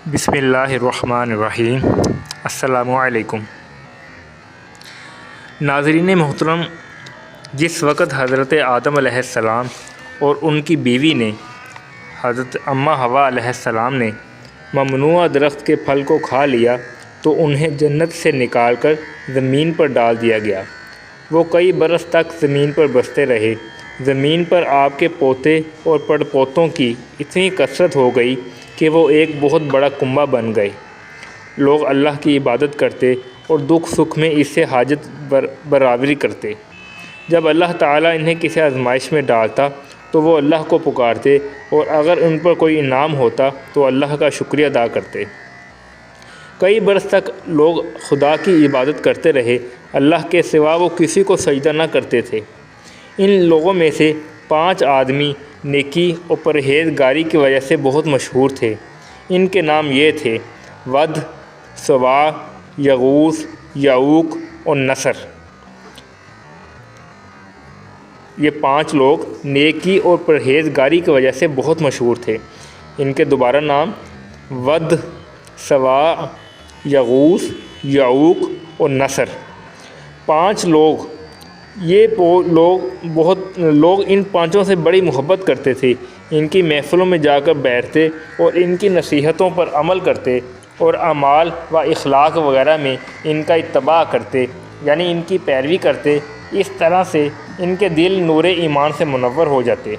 بسم اللہ الرحمن الرحیم۔ السلام علیکم ناظرین محترم، جس وقت حضرت آدم علیہ السلام اور ان کی بیوی نے حضرت اماں حوا علیہ السلام نے ممنوع درخت کے پھل کو کھا لیا تو انہیں جنت سے نکال کر زمین پر ڈال دیا گیا۔ وہ کئی برس تک زمین پر بستے رہے۔ زمین پر آپ کے پوتے اور پڑ پوتوں کی اتنی کثرت ہو گئی کہ وہ ایک بہت بڑا کنبہ بن گئے۔ لوگ اللہ کی عبادت کرتے اور دکھ سکھ میں اس سے حاجت برآوری کرتے۔ جب اللہ تعالیٰ انہیں کسی آزمائش میں ڈالتا تو وہ اللہ کو پکارتے، اور اگر ان پر کوئی انعام ہوتا تو اللہ کا شکریہ ادا کرتے۔ کئی برس تک لوگ خدا کی عبادت کرتے رہے، اللہ کے سوا وہ کسی کو سجدہ نہ کرتے تھے۔ ان لوگوں میں سے 5 آدمی نیکی اور پرہیزگاری کی وجہ سے بہت مشہور تھے۔ ان کے نام یہ تھے: ود، سواع، یغوث، یعوق اور نصر۔ یہ 5 لوگ نیکی اور پرہیزگاری کی وجہ سے بہت مشہور تھے۔ ان کے دوبارہ نام: ود، سواع، یغوث، یعوق اور نصر۔ 5 لوگ لوگ ان 5 سے بڑی محبت کرتے تھے۔ ان کی محفلوں میں جا کر بیٹھتے اور ان کی نصیحتوں پر عمل کرتے اور اعمال و اخلاق وغیرہ میں ان کا اتباع کرتے، یعنی ان کی پیروی کرتے۔ اس طرح سے ان کے دل نور ایمان سے منور ہو جاتے۔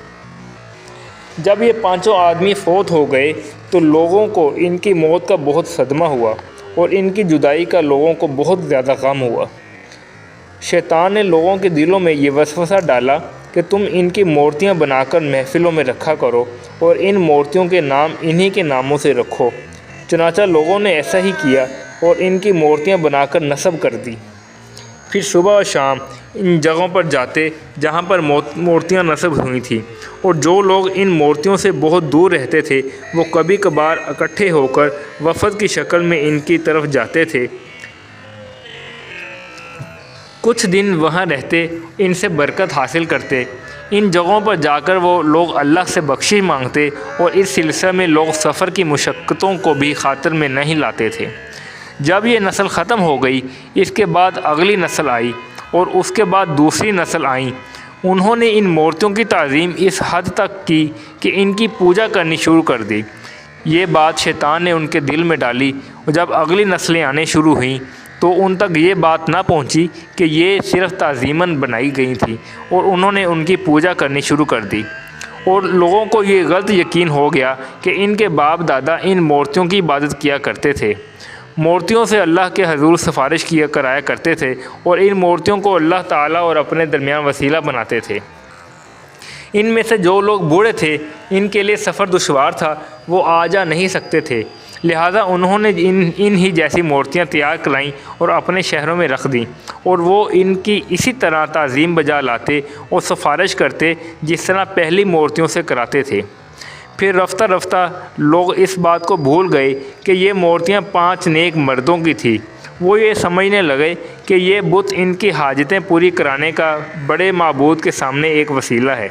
جب یہ 5 آدمی فوت ہو گئے تو لوگوں کو ان کی موت کا بہت صدمہ ہوا اور ان کی جدائی کا لوگوں کو بہت زیادہ غم ہوا۔ شیطان نے لوگوں کے دلوں میں یہ وسوسہ ڈالا کہ تم ان کی مورتیاں بنا کر محفلوں میں رکھا کرو اور ان مورتیوں کے نام انہی کے ناموں سے رکھو۔ چنانچہ لوگوں نے ایسا ہی کیا اور ان کی مورتیاں بنا کر نصب کر دی۔ پھر صبح و شام ان جگہوں پر جاتے جہاں پر مورتیاں نصب ہوئی تھیں، اور جو لوگ ان مورتیوں سے بہت دور رہتے تھے وہ کبھی کبھار اکٹھے ہو کر وفد کی شکل میں ان کی طرف جاتے تھے۔ کچھ دن وہاں رہتے، ان سے برکت حاصل کرتے۔ ان جگہوں پر جا کر وہ لوگ اللہ سے بخشش مانگتے، اور اس سلسلے میں لوگ سفر کی مشقتوں کو بھی خاطر میں نہیں لاتے تھے۔ جب یہ نسل ختم ہو گئی، اس کے بعد اگلی نسل آئی اور اس کے بعد دوسری نسل آئیں۔ انہوں نے ان مورتیوں کی تعظیم اس حد تک کی کہ ان کی پوجا کرنی شروع کر دی۔ یہ بات شیطان نے ان کے دل میں ڈالی، اور جب اگلی نسلیں آنے شروع ہوئیں تو ان تک یہ بات نہ پہنچی کہ یہ صرف تعظیماً بنائی گئی تھیں، اور انہوں نے ان کی پوجا کرنی شروع کر دی۔ اور لوگوں کو یہ غلط یقین ہو گیا کہ ان کے باپ دادا ان مورتیوں کی عبادت کیا کرتے تھے، مورتیوں سے اللہ کے حضور سفارش کرایا کرتے تھے، اور ان مورتیوں کو اللہ تعالیٰ اور اپنے درمیان وسیلہ بناتے تھے۔ ان میں سے جو لوگ بوڑھے تھے، ان کے لیے سفر دشوار تھا، وہ آ جا نہیں سکتے تھے، لہٰذا انہوں نے ان ہی جیسی مورتیاں تیار کرائیں اور اپنے شہروں میں رکھ دیں، اور وہ ان کی اسی طرح تعظیم بجا لاتے اور سفارش کرتے جس طرح پہلی مورتیوں سے کراتے تھے۔ پھر رفتہ رفتہ لوگ اس بات کو بھول گئے کہ یہ مورتیاں 5 نیک مردوں کی تھیں۔ وہ یہ سمجھنے لگے کہ یہ بت ان کی حاجتیں پوری کرانے کا بڑے معبود کے سامنے ایک وسیلہ ہے۔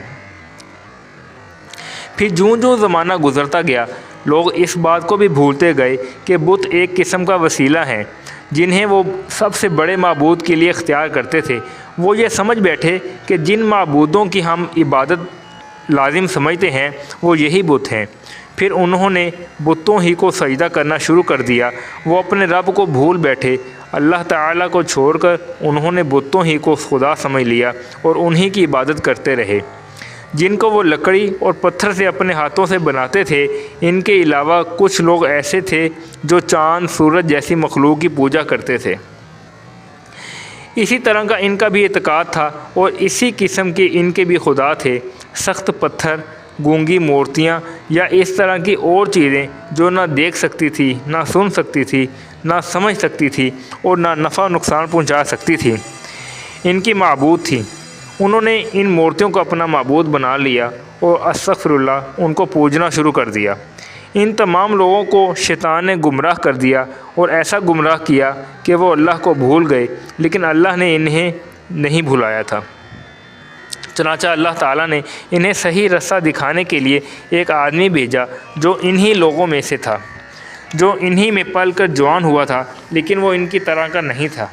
پھر جوں زمانہ گزرتا گیا، لوگ اس بات کو بھی بھولتے گئے کہ بت ایک قسم کا وسیلہ ہے جنہیں وہ سب سے بڑے معبود کے لیے اختیار کرتے تھے۔ وہ یہ سمجھ بیٹھے کہ جن معبودوں کی ہم عبادت لازم سمجھتے ہیں وہ یہی بت ہیں۔ پھر انہوں نے بتوں ہی کو سجدہ کرنا شروع کر دیا۔ وہ اپنے رب کو بھول بیٹھے۔ اللہ تعالیٰ کو چھوڑ کر انہوں نے بتوں ہی کو خدا سمجھ لیا اور انہی کی عبادت کرتے رہے، جن کو وہ لکڑی اور پتھر سے اپنے ہاتھوں سے بناتے تھے۔ ان کے علاوہ کچھ لوگ ایسے تھے جو چاند، سورج جیسی مخلوق کی پوجا کرتے تھے۔ اسی طرح کا ان کا بھی اعتقاد تھا، اور اسی قسم کے ان کے بھی خدا تھے: سخت پتھر، گونگی مورتیاں، یا اس طرح کی اور چیزیں جو نہ دیکھ سکتی تھی، نہ سن سکتی تھی، نہ سمجھ سکتی تھی، اور نہ نفع نقصان پہنچا سکتی تھی، ان کی معبود تھیں۔ انہوں نے ان مورتیوں کو اپنا معبود بنا لیا اور استغفر اللہ ان کو پوجنا شروع کر دیا۔ ان تمام لوگوں کو شیطان نے گمراہ کر دیا، اور ایسا گمراہ کیا کہ وہ اللہ کو بھول گئے، لیکن اللہ نے انہیں نہیں بھلایا تھا۔ چنانچہ اللہ تعالیٰ نے انہیں صحیح رستہ دکھانے کے لیے ایک آدمی بھیجا جو انہی لوگوں میں سے تھا۔ جو انہی میں پل کر جوان ہوا تھا، لیکن وہ ان کی طرح کا نہیں تھا۔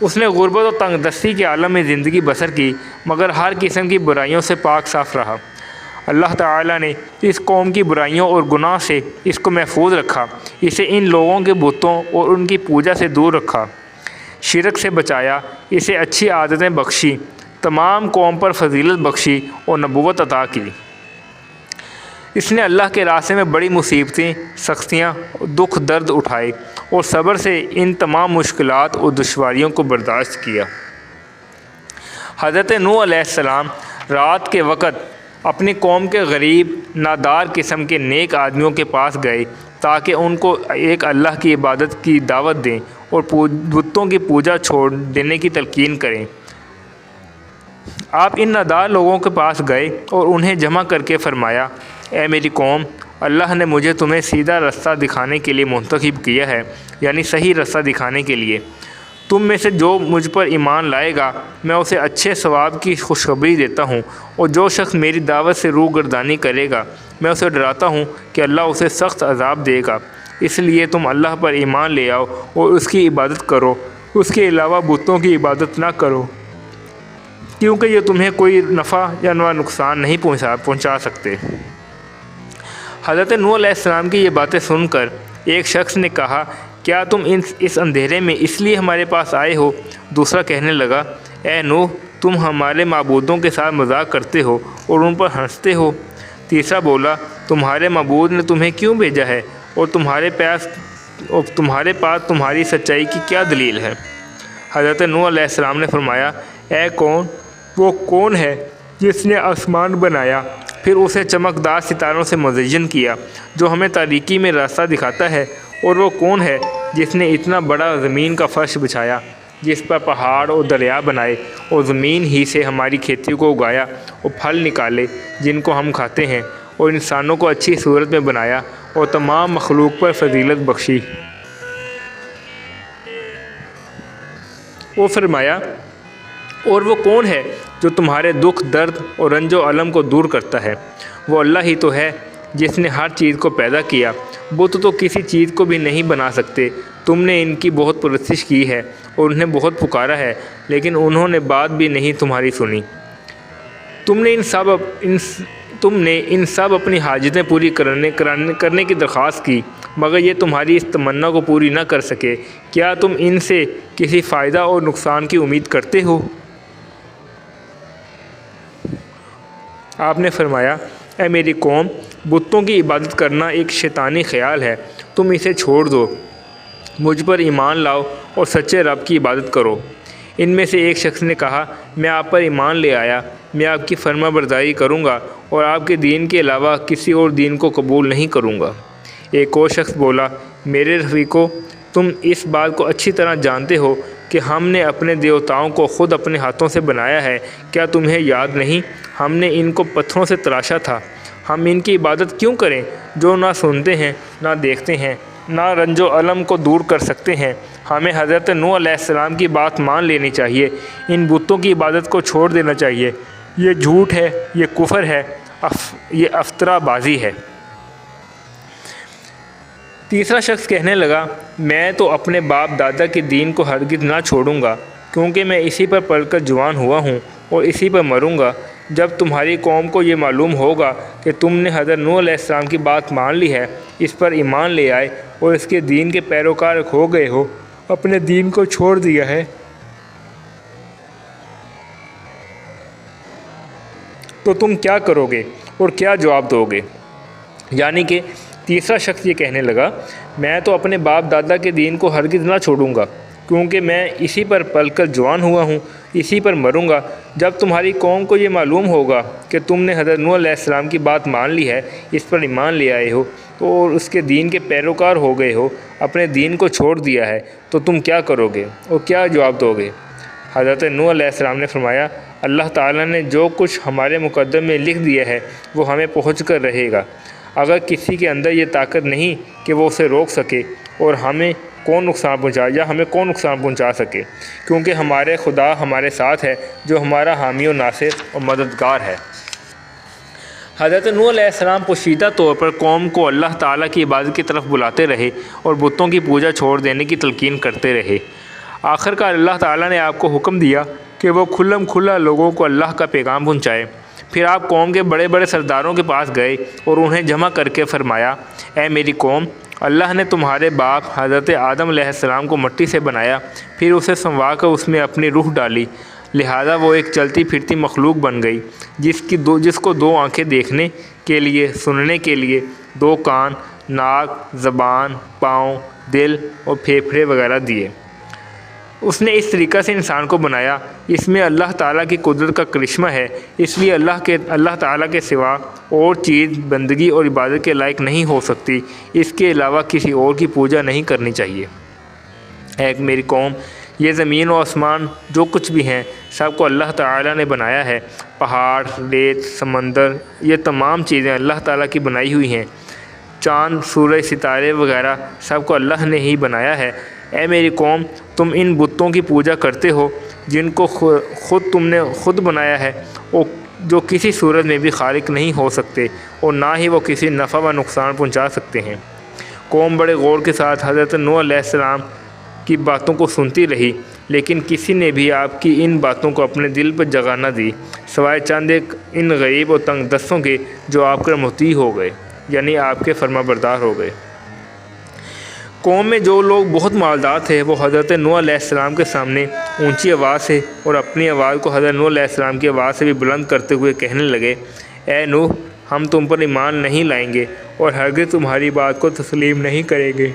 اس نے غربت و تنگ دستی کے عالم میں زندگی بسر کی، مگر ہر قسم کی برائیوں سے پاک صاف رہا۔ اللہ تعالیٰ نے اس قوم کی برائیوں اور گناہ سے اس کو محفوظ رکھا، اسے ان لوگوں کے بتوں اور ان کی پوجا سے دور رکھا، شرک سے بچایا، اسے اچھی عادتیں بخشی، تمام قوم پر فضیلت بخشی اور نبوت عطا کی۔ اس نے اللہ کے راستے میں بڑی مصیبتیں، سختیاں، دکھ درد اٹھائے اور صبر سے ان تمام مشکلات اور دشواریوں کو برداشت کیا۔ حضرت نوح علیہ السلام رات کے وقت اپنی قوم کے غریب، نادار قسم کے نیک آدمیوں کے پاس گئے تاکہ ان کو ایک اللہ کی عبادت کی دعوت دیں اور بتوں کی پوجا چھوڑ دینے کی تلقین کریں۔ آپ ان نادار لوگوں کے پاس گئے اور انہیں جمع کر کے فرمایا، اے میری قوم، اللہ نے مجھے تمہیں سیدھا رستہ دکھانے کے لیے منتخب کیا ہے، یعنی صحیح رستہ دکھانے کے لیے۔ تم میں سے جو مجھ پر ایمان لائے گا میں اسے اچھے ثواب کی خوشخبری دیتا ہوں، اور جو شخص میری دعوت سے روگردانی کرے گا میں اسے ڈراتا ہوں کہ اللہ اسے سخت عذاب دے گا۔ اس لیے تم اللہ پر ایمان لے آؤ اور اس کی عبادت کرو، اس کے علاوہ بتوں کی عبادت نہ کرو، کیونکہ یہ تمہیں کوئی نفع یا نقصان نہیں پہنچا سکتے۔ حضرت نوح علیہ السلام کی یہ باتیں سن کر ایک شخص نے کہا، کیا تم اس اندھیرے میں اس لیے ہمارے پاس آئے ہو؟ دوسرا کہنے لگا، اے نوح، تم ہمارے معبودوں کے ساتھ مذاق کرتے ہو اور ان پر ہنستے ہو۔ تیسرا بولا، تمہارے معبود نے تمہیں کیوں بھیجا ہے اور تمہارے پاس تمہاری سچائی کی کیا دلیل ہے؟ حضرت نوح علیہ السلام نے فرمایا، اے کون، وہ کون ہے جس نے آسمان بنایا، پھر اسے چمکدار ستاروں سے مزین کیا جو ہمیں تاریکی میں راستہ دکھاتا ہے، اور وہ کون ہے جس نے اتنا بڑا زمین کا فرش بچھایا، جس پر پہاڑ اور دریا بنائے اور زمین ہی سے ہماری کھیتی کو اگایا اور پھل نکالے جن کو ہم کھاتے ہیں، اور انسانوں کو اچھی صورت میں بنایا اور تمام مخلوق پر فضیلت بخشی۔ وہ فرمایا، اور وہ کون ہے جو تمہارے دکھ درد اور رنج و الم کو دور کرتا ہے؟ وہ اللہ ہی تو ہے جس نے ہر چیز کو پیدا کیا، بت تو کسی چیز کو بھی نہیں بنا سکتے۔ تم نے ان کی بہت پرستش کی ہے اور انہیں بہت پکارا ہے، لیکن انہوں نے بات بھی نہیں تمہاری سنی۔ تم نے ان سب اپنی حاجتیں پوری کرنے کی درخواست کی، مگر یہ تمہاری اس تمنا کو پوری نہ کر سکے۔ کیا تم ان سے کسی فائدہ اور نقصان کی امید کرتے ہو؟ آپ نے فرمایا، اے میری قوم، بتوں کی عبادت کرنا ایک شیطانی خیال ہے، تم اسے چھوڑ دو، مجھ پر ایمان لاؤ اور سچے رب کی عبادت کرو۔ ان میں سے ایک شخص نے کہا، میں آپ پر ایمان لے آیا، میں آپ کی فرما برداری کروں گا اور آپ کے دین کے علاوہ کسی اور دین کو قبول نہیں کروں گا۔ ایک اور شخص بولا، میرے رفیقو، تم اس بات کو اچھی طرح جانتے ہو کہ ہم نے اپنے دیوتاؤں کو خود اپنے ہاتھوں سے بنایا ہے، کیا تمہیں یاد نہیں؟ ہم نے ان کو پتھروں سے تراشا تھا، ہم ان کی عبادت کیوں کریں جو نہ سنتے ہیں، نہ دیکھتے ہیں، نہ رنج و الم کو دور کر سکتے ہیں؟ ہمیں حضرت نوح علیہ السلام کی بات مان لینی چاہیے، ان بتوں کی عبادت کو چھوڑ دینا چاہیے۔ یہ جھوٹ ہے، یہ کفر ہے، یہ افطرہ بازی ہے۔ تیسرا شخص کہنے لگا، میں تو اپنے باپ دادا کے دین کو ہرگز نہ چھوڑوں گا، کیونکہ میں اسی پر پل کر جوان ہوا ہوں اور اسی پر مروں گا۔ جب تمہاری قوم کو یہ معلوم ہوگا کہ تم نے حضرت نوح علیہ السلام کی بات مان لی ہے، اس پر ایمان لے آئے اور اس کے دین کے پیروکار ہو گئے ہو، اپنے دین کو چھوڑ دیا ہے، تو تم کیا کرو گے اور کیا جواب دو گے؟ یعنی کہ تیسرا شخص یہ کہنے لگا، میں تو اپنے باپ دادا کے دین کو ہرگز نہ چھوڑوں گا، کیونکہ میں اسی پر پل کر جوان ہوا ہوں، اسی پر مروں گا۔ جب تمہاری قوم کو یہ معلوم ہوگا کہ تم نے حضرت نوح علیہ السلام کی بات مان لی ہے، اس پر ایمان لے آئے ہو اور اس کے دین کے پیروکار ہو گئے ہو، اپنے دین کو چھوڑ دیا ہے، تو تم کیا کرو گے اور کیا جواب دو گے؟ حضرت نوح علیہ السلام نے فرمایا، اللہ تعالیٰ نے جو کچھ ہمارے مقدر میں لکھ دیا ہے وہ ہمیں پہنچ کر رہے گا۔ اگر کسی کے اندر یہ طاقت نہیں کہ وہ اسے روک سکے اور ہمیں کون نقصان پہنچا سکے، کیونکہ ہمارے خدا ہمارے ساتھ ہے جو ہمارا حامی و ناصر اور مددگار ہے۔ حضرت نوح علیہ السلام پوشیدہ طور پر قوم کو اللہ تعالیٰ کی عبادت کی طرف بلاتے رہے اور بتوں کی پوجا چھوڑ دینے کی تلقین کرتے رہے۔ آخر کار اللہ تعالیٰ نے آپ کو حکم دیا کہ وہ کھلم کھلا لوگوں کو اللہ کا پیغام پہنچائے۔ پھر آپ قوم کے بڑے بڑے سرداروں کے پاس گئے اور انہیں جمع کر کے فرمایا، اے میری قوم، اللہ نے تمہارے باپ حضرت آدم علیہ السلام کو مٹی سے بنایا، پھر اسے سنوا کر اس میں اپنی روح ڈالی، لہذا وہ ایک چلتی پھرتی مخلوق بن گئی جس کو دو آنکھیں دیکھنے کے لیے، سننے کے لیے، دو کان، ناک، زبان، پاؤں، دل اور پھیپھڑے وغیرہ دیے۔ اس نے اس طریقہ سے انسان کو بنایا۔ اس میں اللہ تعالیٰ کی قدرت کا کرشمہ ہے، اس لیے اللہ تعالیٰ کے سوا اور چیز بندگی اور عبادت کے لائق نہیں ہو سکتی، اس کے علاوہ کسی اور کی پوجا نہیں کرنی چاہیے۔ اے میری قوم، یہ زمین و آسمان جو کچھ بھی ہیں سب کو اللہ تعالیٰ نے بنایا ہے۔ پہاڑ، ریت، سمندر، یہ تمام چیزیں اللہ تعالیٰ کی بنائی ہوئی ہیں۔ چاند، سورج، ستارے وغیرہ سب کو اللہ نے ہی بنایا ہے۔ اے میری قوم، تم ان بتوں کی پوجا کرتے ہو جن کو تم نے خود بنایا ہے، اور جو کسی صورت میں بھی خالق نہیں ہو سکتے اور نہ ہی وہ کسی نفع و نقصان پہنچا سکتے ہیں۔ قوم بڑے غور کے ساتھ حضرت نوح علیہ السلام کی باتوں کو سنتی رہی، لیکن کسی نے بھی آپ کی ان باتوں کو اپنے دل پر جگہ نہ دی، سوائے چند ایک ان غریب اور تنگ دستوں کے جو آپ کے مطیع ہو گئے، یعنی آپ کے فرما بردار ہو گئے۔ قوم میں جو لوگ بہت مالدار تھے وہ حضرت نوح علیہ السلام کے سامنے اونچی آواز سے اور اپنی آواز کو حضرت نوح علیہ السلام کی آواز سے بھی بلند کرتے ہوئے کہنے لگے، اے نوح، ہم تم پر ایمان نہیں لائیں گے اور ہرگز تمہاری بات کو تسلیم نہیں کریں گے۔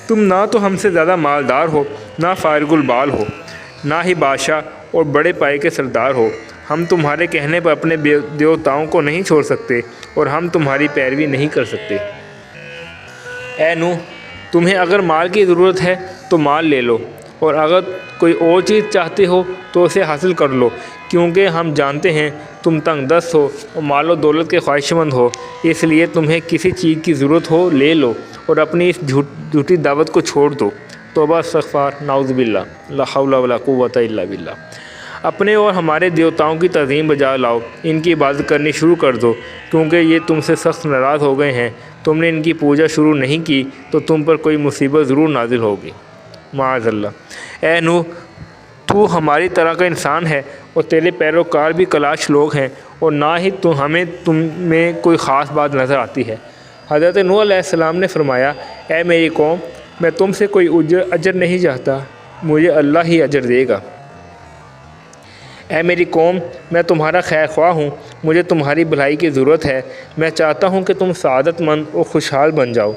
تم نہ تو ہم سے زیادہ مالدار ہو، نہ فارغ البال ہو، نہ ہی بادشاہ اور بڑے پائے کے سردار ہو۔ ہم تمہارے کہنے پر اپنے دیوتاؤں کو نہیں چھوڑ سکتے اور ہم تمہاری پیروی نہیں کر سکتے۔ اے نوح، تمہیں اگر مال کی ضرورت ہے تو مال لے لو، اور اگر کوئی اور چیز چاہتے ہو تو اسے حاصل کر لو، کیونکہ ہم جانتے ہیں تم تنگ دست ہو اور مال و دولت کے خواہش مند ہو، اس لیے تمہیں کسی چیز کی ضرورت ہو لے لو اور اپنی اس جھوٹی دعوت کو چھوڑ دو۔ توبہ، استغفار، نعوذ باللہ، لا حول ولا قوت الا باللہ۔ اپنے اور ہمارے دیوتاؤں کی تعظیم بجا لاؤ، ان کی عبادت کرنی شروع کر دو، کیونکہ یہ تم سے سخت ناراض ہو گئے ہیں۔ تم نے ان کی پوجا شروع نہیں کی تو تم پر کوئی مصیبت ضرور نازل ہوگی، معاذ اللہ۔ اے نوح، تو ہماری طرح کا انسان ہے اور تیرے پیروکار بھی کلاش لوگ ہیں، اور نہ ہی ہمیں تم میں کوئی خاص بات نظر آتی ہے۔ حضرت نوح علیہ السلام نے فرمایا، اے میری قوم، میں تم سے کوئی اجر نہیں چاہتا، مجھے اللہ ہی اجر دے گا۔ اے میری قوم، میں تمہارا خیر خواہ ہوں، مجھے تمہاری بھلائی کی ضرورت ہے، میں چاہتا ہوں کہ تم سعادت مند اور خوشحال بن جاؤ۔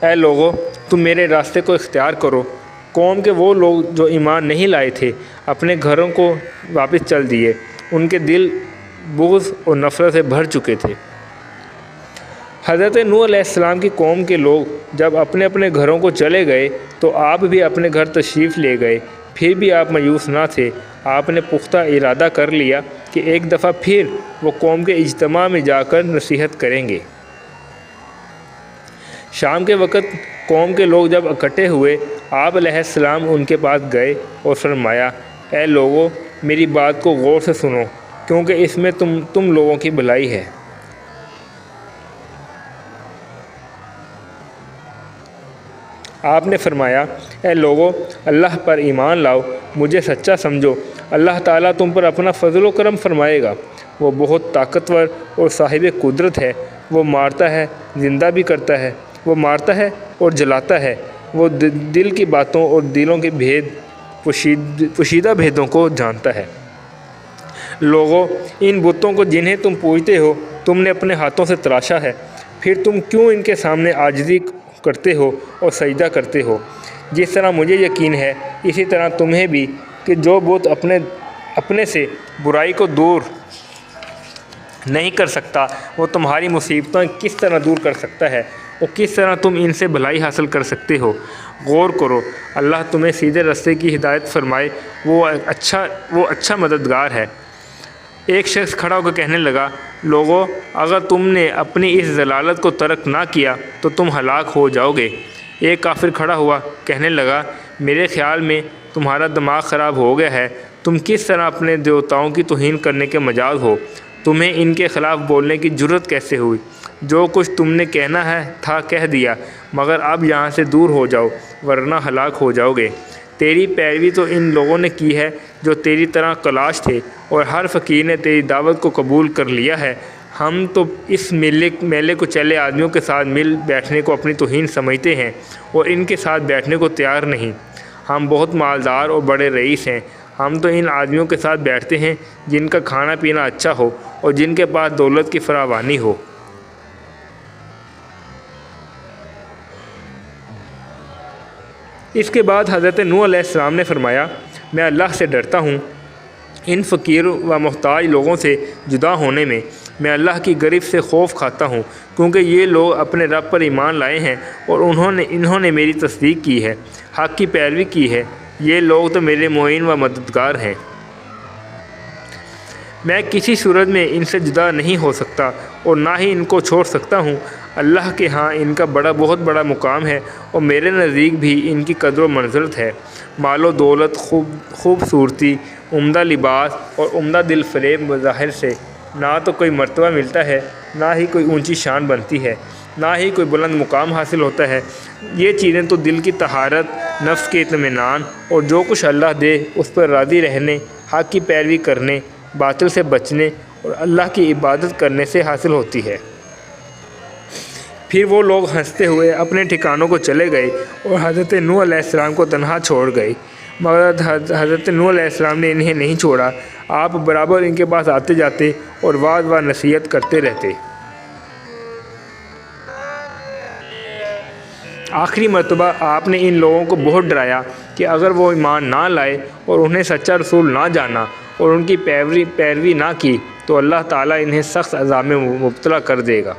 اے لوگو، تم میرے راستے کو اختیار کرو۔ قوم کے وہ لوگ جو ایمان نہیں لائے تھے اپنے گھروں کو واپس چل دیے، ان کے دل بغض اور نفرت سے بھر چکے تھے۔ حضرت نوح علیہ السلام کی قوم کے لوگ جب اپنے اپنے گھروں کو چلے گئے تو آپ بھی اپنے گھر تشریف لے گئے، پھر بھی آپ مایوس نہ تھے۔ آپ نے پختہ ارادہ کر لیا کہ ایک دفعہ پھر وہ قوم کے اجتماع میں جا کر نصیحت کریں گے۔ شام کے وقت قوم کے لوگ جب اکٹھے ہوئے، آپ علیہ السلام ان کے پاس گئے اور فرمایا، اے لوگو، میری بات کو غور سے سنو، کیونکہ اس میں تم لوگوں کی بھلائی ہے۔ آپ نے فرمایا، اے لوگو، اللہ پر ایمان لاؤ، مجھے سچا سمجھو، اللہ تعالیٰ تم پر اپنا فضل و کرم فرمائے گا۔ وہ بہت طاقتور اور صاحب قدرت ہے، وہ مارتا ہے، زندہ بھی کرتا ہے، وہ مارتا ہے اور جلاتا ہے، وہ دل کی باتوں اور دلوں کے پوشیدہ بھیدوں کو جانتا ہے۔ لوگو، ان بتوں کو جنہیں تم پوجتے ہو تم نے اپنے ہاتھوں سے تراشا ہے، پھر تم کیوں ان کے سامنے عاجزی کرتے ہو اور سجدہ کرتے ہو؟ جس طرح مجھے یقین ہے اسی طرح تمہیں بھی، کہ جو بت اپنے سے برائی کو دور نہیں کر سکتا وہ تمہاری مصیبتیں کس طرح دور کر سکتا ہے، اور کس طرح تم ان سے بھلائی حاصل کر سکتے ہو۔ غور کرو، اللہ تمہیں سیدھے راستے کی ہدایت فرمائے، وہ اچھا مددگار ہے۔ ایک شخص کھڑا ہو کر کہنے لگا، لوگو، اگر تم نے اپنی اس ضلالت کو ترک نہ کیا تو تم ہلاک ہو جاؤ گے۔ ایک کافر کھڑا ہوا، کہنے لگا، میرے خیال میں تمہارا دماغ خراب ہو گیا ہے، تم کس طرح اپنے دیوتاؤں کی توہین کرنے کے مجاز ہو؟ تمہیں ان کے خلاف بولنے کی جرت کیسے ہوئی؟ جو کچھ تم نے کہنا تھا کہہ دیا، مگر اب یہاں سے دور ہو جاؤ ورنہ ہلاک ہو جاؤ گے۔ تیری پیروی تو ان لوگوں نے کی ہے جو تیری طرح کلاش تھے، اور ہر فقیر نے تیری دعوت کو قبول کر لیا ہے۔ ہم تو اس میلے کو چلے آدمیوں کے ساتھ مل بیٹھنے کو اپنی توہین سمجھتے ہیں اور ان کے ساتھ بیٹھنے کو تیار نہیں۔ ہم بہت مالدار اور بڑے رئیس ہیں، ہم تو ان آدمیوں کے ساتھ بیٹھتے ہیں جن کا کھانا پینا اچھا ہو اور جن کے پاس دولت کی فراوانی ہو۔ اس کے بعد حضرت نوح علیہ السلام نے فرمایا، میں اللہ سے ڈرتا ہوں ان فقیر و محتاج لوگوں سے جدا ہونے میں۔ میں اللہ کی گرفت سے خوف کھاتا ہوں، کیونکہ یہ لوگ اپنے رب پر ایمان لائے ہیں اور انہوں نے میری تصدیق کی ہے، حق کی پیروی کی ہے۔ یہ لوگ تو میرے معین و مددگار ہیں۔ میں کسی صورت میں ان سے جدا نہیں ہو سکتا اور نہ ہی ان کو چھوڑ سکتا ہوں۔ اللہ کے ہاں ان کا بہت بڑا مقام ہے اور میرے نزدیک بھی ان کی قدر و منزلت ہے۔ مال و دولت، خوبصورتی، عمدہ لباس اور عمدہ دل فریب مظاہر سے نہ تو کوئی مرتبہ ملتا ہے، نہ ہی کوئی اونچی شان بنتی ہے، نہ ہی کوئی بلند مقام حاصل ہوتا ہے۔ یہ چیزیں تو دل کی طہارت، نفس کے اطمینان اور جو کچھ اللہ دے اس پر راضی رہنے، حق کی پیروی کرنے، باطل سے بچنے اور اللہ کی عبادت کرنے سے حاصل ہوتی ہے۔ پھر وہ لوگ ہنستے ہوئے اپنے ٹھکانوں کو چلے گئے اور حضرت نوح علیہ السلام کو تنہا چھوڑ گئے، مگر حضرت نوح علیہ السلام نے انہیں نہیں چھوڑا۔ آپ برابر ان کے پاس آتے جاتے اور وعظ و نصیحت کرتے رہتے۔ آخری مرتبہ آپ نے ان لوگوں کو بہت ڈرایا کہ اگر وہ ایمان نہ لائے اور انہیں سچا رسول نہ جانا اور ان کی پیروی نہ کی تو اللہ تعالیٰ انہیں سخت عذاب میں مبتلا کر دے گا۔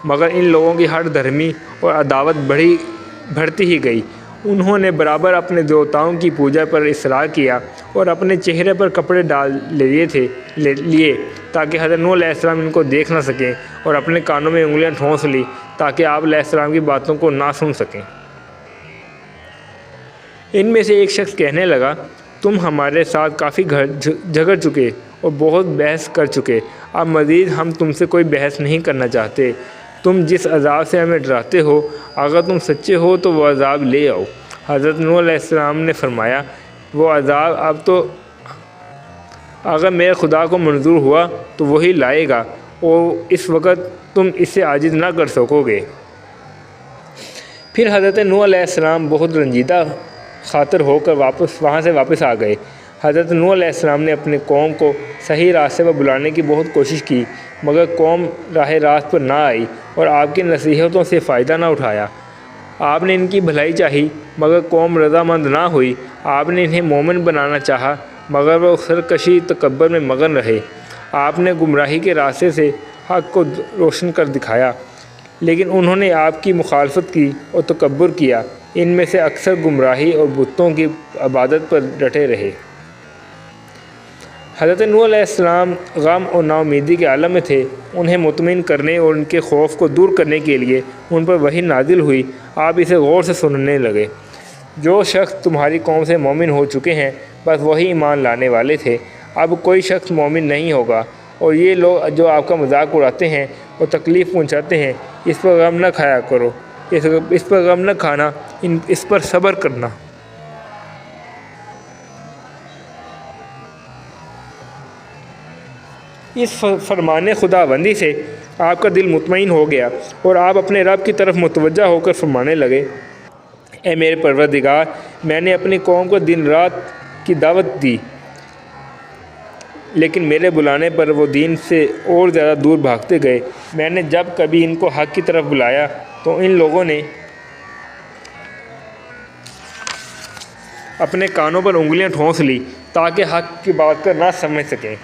مگر ان لوگوں کی ہٹ دھرمی اور عداوت بڑھتی ہی گئی۔ انہوں نے برابر اپنے دیوتاؤں کی پوجا پر اصرار کیا اور اپنے چہرے پر کپڑے ڈال لیے تاکہ حضرت نوح علیہ السلام ان کو دیکھ نہ سکیں، اور اپنے کانوں میں انگلیاں ٹھونس لی تاکہ آپ علیہ السلام کی باتوں کو نہ سن سکیں۔ ان میں سے ایک شخص کہنے لگا، تم ہمارے ساتھ کافی جھگڑ چکے اور بہت بحث کر چکے، اب مزید ہم تم سے کوئی بحث نہیں کرنا چاہتے۔ تم جس عذاب سے ہمیں ڈراتے ہو، اگر تم سچے ہو تو وہ عذاب لے آؤ۔ حضرت نوح علیہ السلام نے فرمایا، وہ عذاب اب تو اگر میرے خدا کو منظور ہوا تو وہی لائے گا، اور اس وقت تم اس سے عاجز نہ کر سکو گے۔ پھر حضرت نوح علیہ السلام بہت رنجیدہ خاطر ہو کر وہاں سے واپس آ گئے۔ حضرت نوح علیہ السلام نے اپنے قوم کو صحیح راستے پر بلانے کی بہت کوشش کی، مگر قوم راہ راست پر نہ آئی اور آپ کی نصیحتوں سے فائدہ نہ اٹھایا۔ آپ نے ان کی بھلائی چاہی مگر قوم رضامند نہ ہوئی۔ آپ نے انہیں مومن بنانا چاہا مگر وہ سرکشی تکبر میں مگن رہے۔ آپ نے گمراہی کے راستے سے حق کو روشن کر دکھایا، لیکن انہوں نے آپ کی مخالفت کی اور تکبر کیا۔ ان میں سے اکثر گمراہی اور بتوں کی عبادت پر ڈٹے رہے۔ حضرت نوح علیہ السلام غم اور ناامیدی کے عالم میں تھے۔ انہیں مطمئن کرنے اور ان کے خوف کو دور کرنے کے لیے ان پر وحی نازل ہوئی۔ آپ اسے غور سے سننے لگے۔ جو شخص تمہاری قوم سے مومن ہو چکے ہیں بس وہی ایمان لانے والے تھے، اب کوئی شخص مومن نہیں ہوگا، اور یہ لوگ جو آپ کا مذاق اڑاتے ہیں اور تکلیف پہنچاتے ہیں، اس پر غم نہ کھایا کرو، اس پر غم نہ کھانا، اس پر صبر کرنا۔ اس فرمان خداوندی سے آپ کا دل مطمئن ہو گیا اور آپ اپنے رب کی طرف متوجہ ہو کر فرمانے لگے، اے میرے پروردگار، میں نے اپنی قوم کو دن رات کی دعوت دی، لیکن میرے بلانے پر وہ دین سے اور زیادہ دور بھاگتے گئے۔ میں نے جب کبھی ان کو حق کی طرف بلایا تو ان لوگوں نے اپنے کانوں پر انگلیاں ٹھونس لی تاکہ حق کی بات کر نہ سمجھ سکیں۔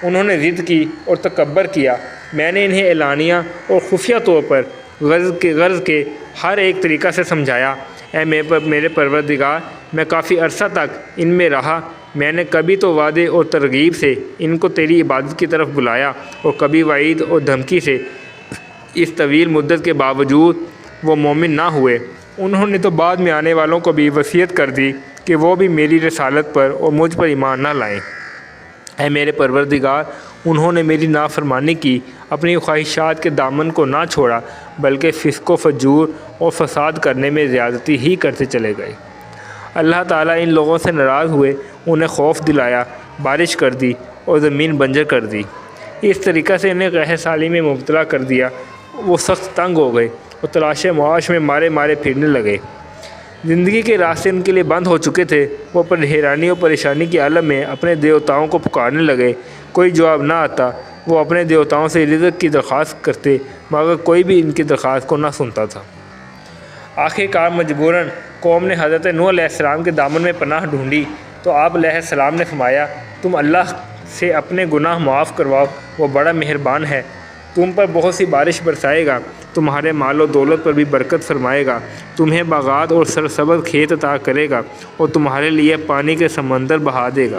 انہوں نے ضد کی اور تکبر کیا۔ میں نے انہیں اعلانیہ اور خفیہ طور پر غرض کے ہر ایک طریقہ سے سمجھایا، اے میرے پروردگار، میں کافی عرصہ تک ان میں رہا۔ میں نے کبھی تو وعدے اور ترغیب سے ان کو تیری عبادت کی طرف بلایا اور کبھی وعید اور دھمکی سے۔ اس طویل مدت کے باوجود وہ مومن نہ ہوئے۔ انہوں نے تو بعد میں آنے والوں کو بھی وصیت کر دی، کہ وہ بھی میری رسالت پر اور مجھ پر ایمان نہ لائیں۔ اے میرے پروردگار، انہوں نے میری نافرمانی کی، اپنی خواہشات کے دامن کو نہ چھوڑا، بلکہ فسق و فجور اور فساد کرنے میں زیادتی ہی کرتے چلے گئے۔ اللہ تعالیٰ ان لوگوں سے ناراض ہوئے، انہیں خوف دلایا، بارش کر دی اور زمین بنجر کر دی۔ اس طریقہ سے انہیں قحط سالی میں مبتلا کر دیا۔ وہ سخت تنگ ہو گئے اور تلاش معاش میں مارے مارے پھرنے لگے۔ زندگی کے راستے ان کے لیے بند ہو چکے تھے۔ وہ پر حیرانی اور پریشانی کے عالم میں اپنے دیوتاؤں کو پکارنے لگے۔ کوئی جواب نہ آتا۔ وہ اپنے دیوتاؤں سے رزق کی درخواست کرتے، مگر کوئی بھی ان کی درخواست کو نہ سنتا تھا۔ آخر کار مجبوراً قوم نے حضرت نوح علیہ السلام کے دامن میں پناہ ڈھونڈی تو آپ علیہ السلام نے فرمایا، تم اللہ سے اپنے گناہ معاف کرواؤ، وہ بڑا مہربان ہے، تم پر بہت سی بارش برسائے گا، تمہارے مال و دولت پر بھی برکت فرمائے گا، تمہیں باغات اور سرسبز کھیت عطا کرے گا اور تمہارے لیے پانی کے سمندر بہا دے گا۔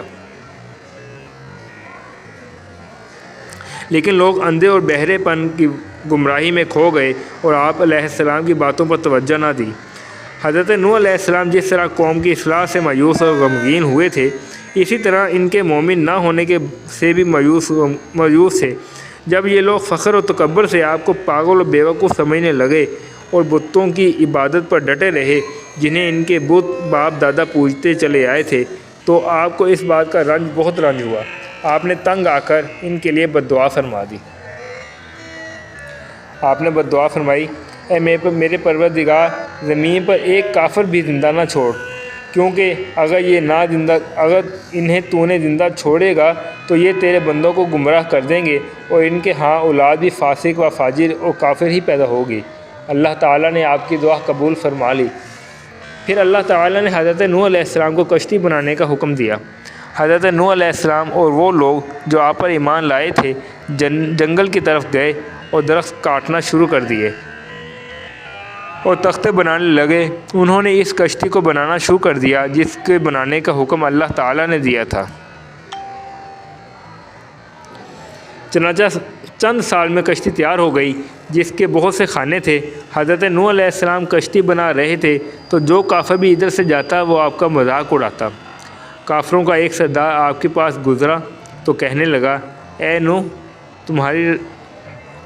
لیکن لوگ اندھے اور بہرے پن کی گمراہی میں کھو گئے اور آپ علیہ السلام کی باتوں پر توجہ نہ دی۔ حضرت نوح علیہ السلام جس طرح قوم کی اصلاح سے مایوس اور غمگین ہوئے تھے، اسی طرح ان کے مومن نہ ہونے سے بھی مایوس تھے۔ جب یہ لوگ فخر و تکبر سے آپ کو پاگل و بیوقوف سمجھنے لگے اور بتوں کی عبادت پر ڈٹے رہے جنہیں ان کے بت باپ دادا پوجتے چلے آئے تھے، تو آپ کو اس بات کا بہت رنج ہوا۔ آپ نے تنگ آ کر ان کے لیے بد دعا فرما دی۔ آپ نے بد دعا فرمائی، اے میرے پروردگار، زمین پر ایک کافر بھی زندہ نہ چھوڑ، کیونکہ اگر انہیں تو نے زندہ چھوڑے گا تو یہ تیرے بندوں کو گمراہ کر دیں گے اور ان کے ہاں اولاد بھی فاسق و فاجر اور کافر ہی پیدا ہوگی۔ اللہ تعالیٰ نے آپ کی دعا قبول فرما لی۔ پھر اللہ تعالیٰ نے حضرت نوح علیہ السلام کو کشتی بنانے کا حکم دیا۔ حضرت نوح علیہ السلام اور وہ لوگ جو آپ پر ایمان لائے تھے جنگل کی طرف گئے اور درخت کاٹنا شروع کر دیے اور تختے بنانے لگے۔ انہوں نے اس کشتی کو بنانا شروع کر دیا جس کے بنانے کا حکم اللہ تعالیٰ نے دیا تھا۔ چنانچہ چند سال میں کشتی تیار ہو گئی جس کے بہت سے خانے تھے۔ حضرت نوح علیہ السلام کشتی بنا رہے تھے تو جو کافر بھی ادھر سے جاتا وہ آپ کا مذاق اڑاتا۔ کافروں کا ایک سردار آپ کے پاس گزرا تو کہنے لگا، اے نوح،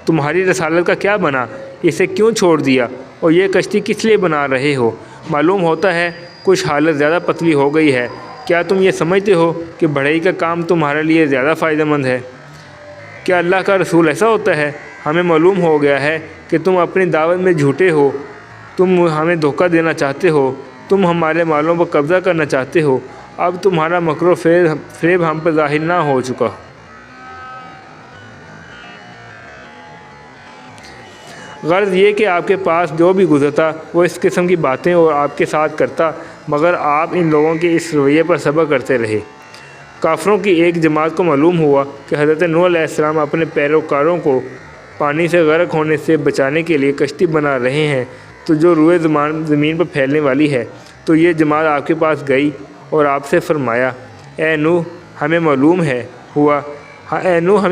تمہاری رسالت کا کیا بنا؟ اسے کیوں چھوڑ دیا اور یہ کشتی کس لیے بنا رہے ہو؟ معلوم ہوتا ہے کچھ حالت زیادہ پتلی ہو گئی ہے۔ کیا تم یہ سمجھتے ہو کہ بڑھئی کا کام تمہارے لیے زیادہ فائدہ مند ہے؟ کیا اللہ کا رسول ایسا ہوتا ہے؟ ہمیں معلوم ہو گیا ہے کہ تم اپنی دعوت میں جھوٹے ہو، تم ہمیں دھوکہ دینا چاہتے ہو، تم ہمارے مالوں پر قبضہ کرنا چاہتے ہو۔ اب تمہارا مکر و فریب ہم پر ظاہر نہ ہو چکا۔ غرض یہ کہ آپ کے پاس جو بھی گزرتا وہ اس قسم کی باتیں اور آپ کے ساتھ کرتا، مگر آپ ان لوگوں کے اس رویے پر صبر کرتے رہے۔ کافروں کی ایک جماعت کو معلوم ہوا کہ حضرت نوح علیہ السلام اپنے پیروکاروں کو پانی سے غرق ہونے سے بچانے کے لیے کشتی بنا رہے ہیں تو جو روئے زمین پر پھیلنے والی ہے، تو یہ جماعت آپ کے پاس گئی اور آپ سے فرمایا، اے نوح، ہمیں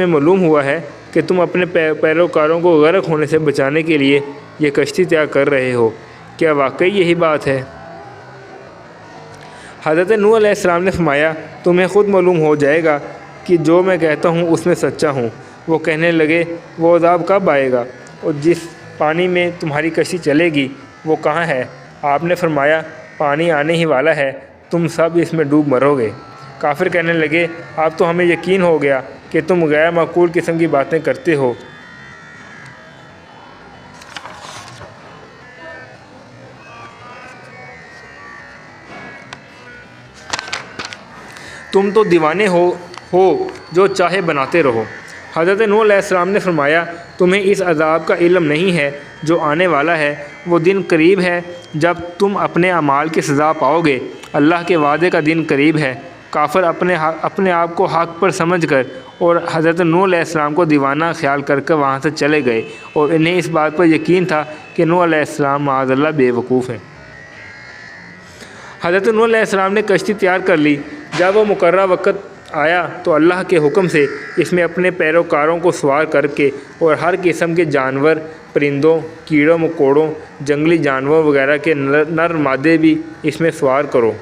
معلوم ہوا ہے کہ تم اپنے پیروکاروں کو غرق ہونے سے بچانے کے لیے یہ کشتی تیار کر رہے ہو۔ کیا واقعی یہی بات ہے؟ حضرت نوح علیہ السلام نے فرمایا، تمہیں خود معلوم ہو جائے گا کہ جو میں کہتا ہوں اس میں سچا ہوں۔ وہ کہنے لگے، وہ عذاب کب آئے گا اور جس پانی میں تمہاری کشتی چلے گی وہ کہاں ہے؟ آپ نے فرمایا، پانی آنے ہی والا ہے، تم سب اس میں ڈوب مرو گے۔ کافر کہنے لگے، اب تو ہمیں یقین ہو گیا کہ تم غیر معقول قسم کی باتیں کرتے ہو۔ تم تو دیوانے ہو جو چاہے بناتے رہو۔ حضرت نوح علیہ السلام نے فرمایا، تمہیں اس عذاب کا علم نہیں ہے جو آنے والا ہے۔ وہ دن قریب ہے جب تم اپنے اعمال کی سزا پاؤ گے۔ اللہ کے وعدے کا دن قریب ہے۔ کافر اپنے آپ کو حق پر سمجھ کر اور حضرت نوح علیہ السلام کو دیوانہ خیال کر وہاں سے چلے گئے اور انہیں اس بات پر یقین تھا کہ نوح علیہ السلام معاذ اللہ بے وقوف ہیں۔ حضرت نوح علیہ السلام نے کشتی تیار کر لی۔ جب وہ مقررہ وقت آیا تو اللہ کے حکم سے اس میں اپنے پیروکاروں کو سوار کر کے اور ہر قسم کے جانور، پرندوں، کیڑوں مکوڑوں، جنگلی جانوروں وغیرہ کے نر مادے بھی اس میں سوار کرو۔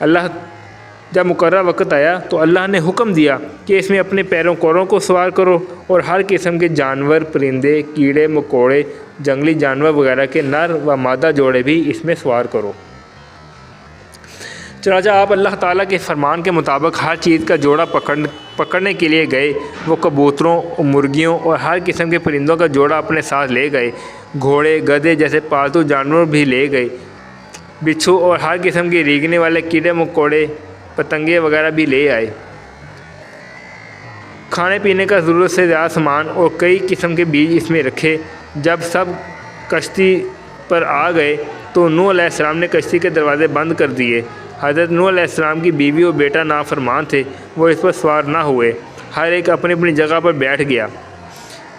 اللہ جب مقررہ وقت آیا تو اللہ نے حکم دیا کہ اس میں اپنے پیروکاروں کو سوار کرو اور ہر قسم کے جانور، پرندے، کیڑے مکوڑے، جنگلی جانور وغیرہ کے نر و مادہ جوڑے بھی اس میں سوار کرو۔ چنانچہ آپ اللہ تعالیٰ کے فرمان کے مطابق ہر چیز کا جوڑا پکڑنے کے لیے گئے۔ وہ کبوتروں، مرغیوں اور ہر قسم کے پرندوں کا جوڑا اپنے ساتھ لے گئے، گھوڑے، گدھے جیسے پالتو جانور بھی لے گئے، بچھو اور ہر قسم کے ریگنے والے کیڑے مکوڑے، پتنگے وغیرہ بھی لے آئے۔ کھانے پینے کا ضرورت سے زیادہ سامان اور کئی قسم کے بیج اس میں رکھے۔ جب سب کشتی پر آ گئے تو نوح علیہ السلام نے کشتی کے دروازے بند کر دیے۔ حضرت نوح علیہ السلام کی بیوی اور بیٹا نافرمان تھے، وہ اس پر سوار نہ ہوئے، ہر ایک اپنی اپنی جگہ پر بیٹھ گیا۔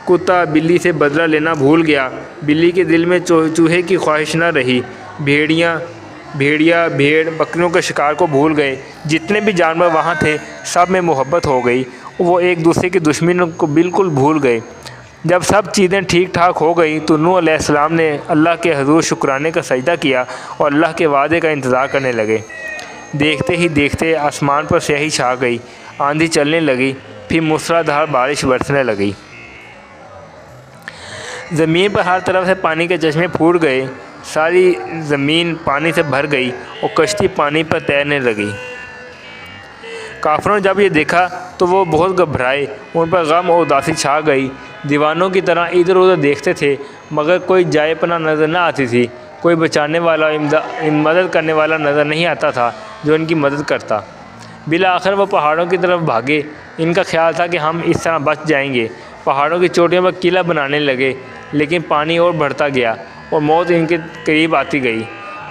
کتا بلی سے بدلہ لینا بھول گیا، بلی کے دل میں چوہے کی خواہش نہ رہی، بھیڑیا، بھیڑ بکریوں کے شکار کو بھول گئے، جتنے بھی جانور وہاں تھے سب میں محبت ہو گئی، وہ ایک دوسرے کی دشمنی کو بالکل بھول گئے۔ جب سب چیزیں ٹھیک ٹھاک ہو گئیں تو نوح علیہ السلام نے اللہ کے حضور شکرانے کا سجدہ کیا اور اللہ کے وعدے کا انتظار کرنے لگے۔ دیکھتے ہی دیکھتے آسمان پر سیاہی چھا گئی، آندھی چلنے لگی، پھر موسلادھار بارش برسنے لگی۔ زمین پر ہر طرف سے پانی کے چشمے پھوٹ گئے، ساری زمین پانی سے بھر گئی اور کشتی پانی پر تیرنے لگی۔ کافروں نے جب یہ دیکھا تو وہ بہت گھبرائے، ان پر غم اور اداسی چھا گئی، دیوانوں کی طرح ادھر ادھر دیکھتے تھے مگر کوئی جائے پناہ نظر نہ آتی تھی، کوئی بچانے والا، مدد کرنے والا نظر نہیں آتا تھا جو ان کی مدد کرتا۔ بالآخر وہ پہاڑوں کی طرف بھاگے، ان کا خیال تھا کہ ہم اس طرح بچ جائیں گے۔ پہاڑوں کی چوٹیوں پر قلعہ بنانے لگے، لیکن پانی اور بڑھتا گیا اور موت ان کے قریب آتی گئی۔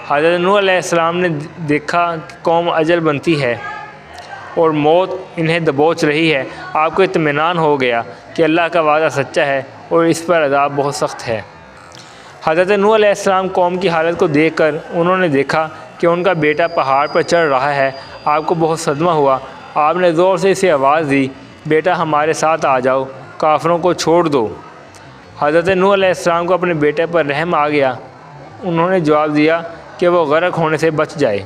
حضرت نوح علیہ السلام نے دیکھا کہ قوم اجل بنتی ہے اور موت انہیں دبوچ رہی ہے۔ آپ کو اطمینان ہو گیا کہ اللہ کا وعدہ سچا ہے اور اس پر عذاب بہت سخت ہے۔ حضرت نوح علیہ السلام قوم کی حالت کو دیکھ کر انہوں نے دیکھا کہ ان کا بیٹا پہاڑ پر چڑھ رہا ہے۔ آپ کو بہت صدمہ ہوا، آپ نے زور سے اسے آواز دی، بیٹا ہمارے ساتھ آ جاؤ، کافروں کو چھوڑ دو۔ حضرت نوح علیہ السلام کو اپنے بیٹے پر رحم آ گیا، انہوں نے جواب دیا کہ وہ غرق ہونے سے بچ جائے۔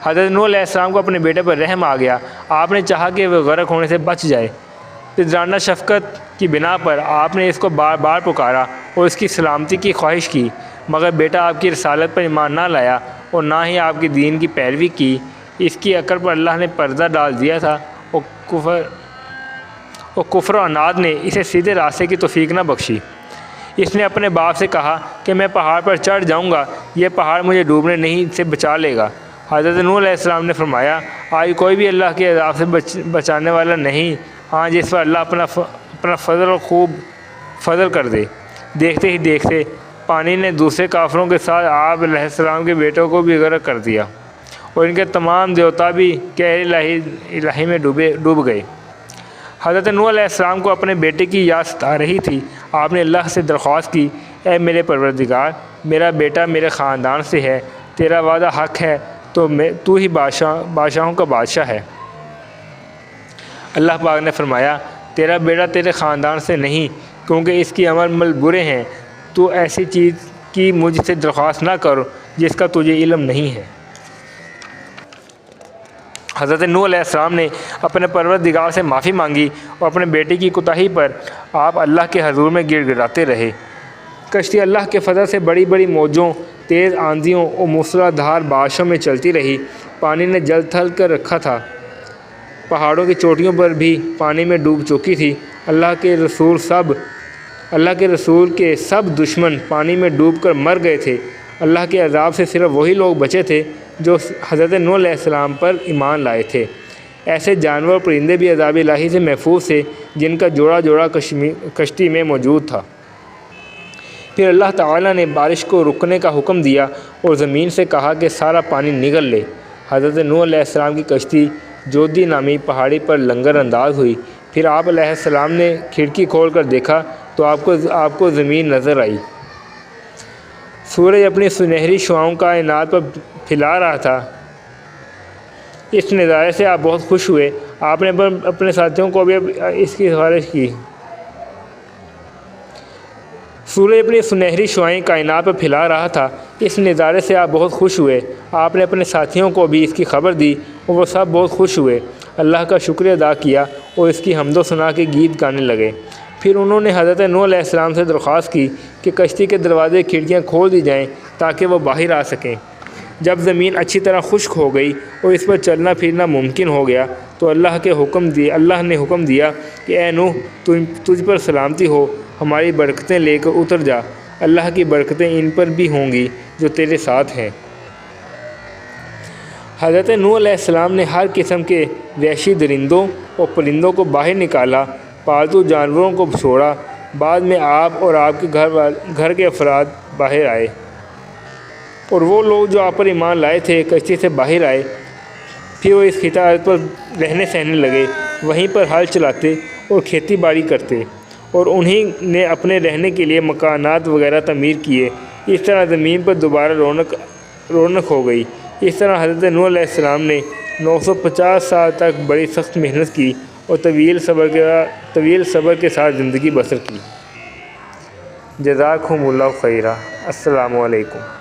حضرت نوح علیہ السلام کو اپنے بیٹے پر رحم آ گیا، آپ نے چاہا کہ وہ غرق ہونے سے بچ جائے۔ پدرانہ شفقت کی بنا پر آپ نے اس کو بار بار پکارا اور اس کی سلامتی کی خواہش کی، مگر بیٹا آپ کی رسالت پر ایمان نہ لایا اور نہ ہی آپ کی دین کی پیروی کی۔ اس کی عقل پر اللہ نے پردہ ڈال دیا تھا اور کفر و عناد نے اسے سیدھے راستے کی توفیق نہ بخشی۔ اس نے اپنے باپ سے کہا کہ میں پہاڑ پر چڑھ جاؤں گا، یہ پہاڑ مجھے ڈوبنے نہیں سے بچا لے گا۔ حضرت نوح علیہ السلام نے فرمایا، آج کوئی بھی اللہ کے عذاب سے بچانے والا نہیں، ہاں جس پر اللہ اپنا فضل اور خوب فضل کر دے۔ دیکھتے ہی دیکھتے پانی نے دوسرے کافروں کے ساتھ آپ علیہ السلام کے بیٹوں کو بھی غرق کر دیا اور ان کے تمام دیوتا بھی قہر الہی میں ڈوب گئے۔ حضرت نوح علیہ السلام کو اپنے بیٹے کی یاد ستا رہی تھی۔ آپ نے اللہ سے درخواست کی، اے میرے پروردگار، میرا بیٹا میرے خاندان سے ہے، تیرا وعدہ حق ہے، تو ہی بادشاہوں کا بادشاہ ہے۔ اللہ پاک نے فرمایا، تیرا بیٹا تیرے خاندان سے نہیں، کیونکہ اس کی عمل برے ہیں، تو ایسی چیز کی مجھ سے درخواست نہ کر جس کا تجھے علم نہیں ہے۔ حضرت نوح علیہ السلام نے اپنے پروردگار سے معافی مانگی اور اپنے بیٹے کی کوتاہی پر آپ اللہ کے حضور میں گڑ گڑاتے رہے۔ کشتی اللہ کے فضل سے بڑی بڑی موجوں، تیز آندھیوں اور موسلادھار بارشوں میں چلتی رہی۔ پانی نے جل تھل کر رکھا تھا، پہاڑوں کی چوٹیوں پر بھی پانی میں ڈوب چکی تھی۔ اللہ کے رسول کے سب دشمن پانی میں ڈوب کر مر گئے تھے۔ اللہ کے عذاب سے صرف وہی لوگ بچے تھے جو حضرت نوح علیہ السلام پر ایمان لائے تھے۔ ایسے جانور اور پرندے بھی عذاب الہی سے محفوظ تھے جن کا جوڑا جوڑا کشتی میں موجود تھا۔ پھر اللہ تعالیٰ نے بارش کو رکنے کا حکم دیا اور زمین سے کہا کہ سارا پانی نگل لے۔ حضرت نوح علیہ السلام کی کشتی جودی نامی پہاڑی پر لنگر انداز ہوئی۔ پھر آپ علیہ السلام نے کھڑکی کھول کر دیکھا تو آپ کو زمین نظر آئی۔ سورج اپنی سنہری شعاؤں کائنات پر پھیلا رہا تھا۔ اس نظارے سے آپ بہت خوش ہوئے۔ آپ نے اپنے ساتھیوں کو بھی اس کی سفارش کی۔ سورج اپنی سنہری شعاعیں کائنات پر پھیلا رہا تھا۔ اس نظارے سے آپ بہت خوش ہوئے۔ آپ نے اپنے ساتھیوں کو بھی اس کی خبر دی اور وہ سب بہت خوش ہوئے، اللہ کا شکر ادا کیا اور اس کی حمد و ثنا کے گیت گانے لگے۔ پھر انہوں نے حضرت نوح علیہ السلام سے درخواست کی کہ کشتی کے دروازے کھڑکیاں کھول دی جائیں تاکہ وہ باہر آ سکیں۔ جب زمین اچھی طرح خشک ہو گئی اور اس پر چلنا پھرنا ممکن ہو گیا تو اللہ نے حکم دیا کہ اے نوح، تجھ پر سلامتی ہو، ہماری برکتیں لے کر اتر جا، اللہ کی برکتیں ان پر بھی ہوں گی جو تیرے ساتھ ہیں۔ حضرت نوح علیہ السلام نے ہر قسم کے وحشی درندوں اور پرندوں کو باہر نکالا، پالتو جانوروں کو چھوڑا۔ بعد میں آپ اور آپ کے گھر کے افراد باہر آئے اور وہ لوگ جو آپ پر ایمان لائے تھے کشتی سے باہر آئے۔ پھر وہ اس خطہ ارض پر رہنے سہنے لگے، وہیں پر ہل چلاتے اور کھیتی باڑی کرتے، اور انہی نے اپنے رہنے کے لیے مکانات وغیرہ تعمیر کیے۔ اس طرح زمین پر دوبارہ رونق ہو گئی۔ اس طرح حضرت نوح علیہ السلام نے 950 سال تک بڑی سخت محنت کی اور طویل صبر کے ساتھ زندگی بسر کی۔ جزاکم اللہ خیرا۔ السلام علیکم۔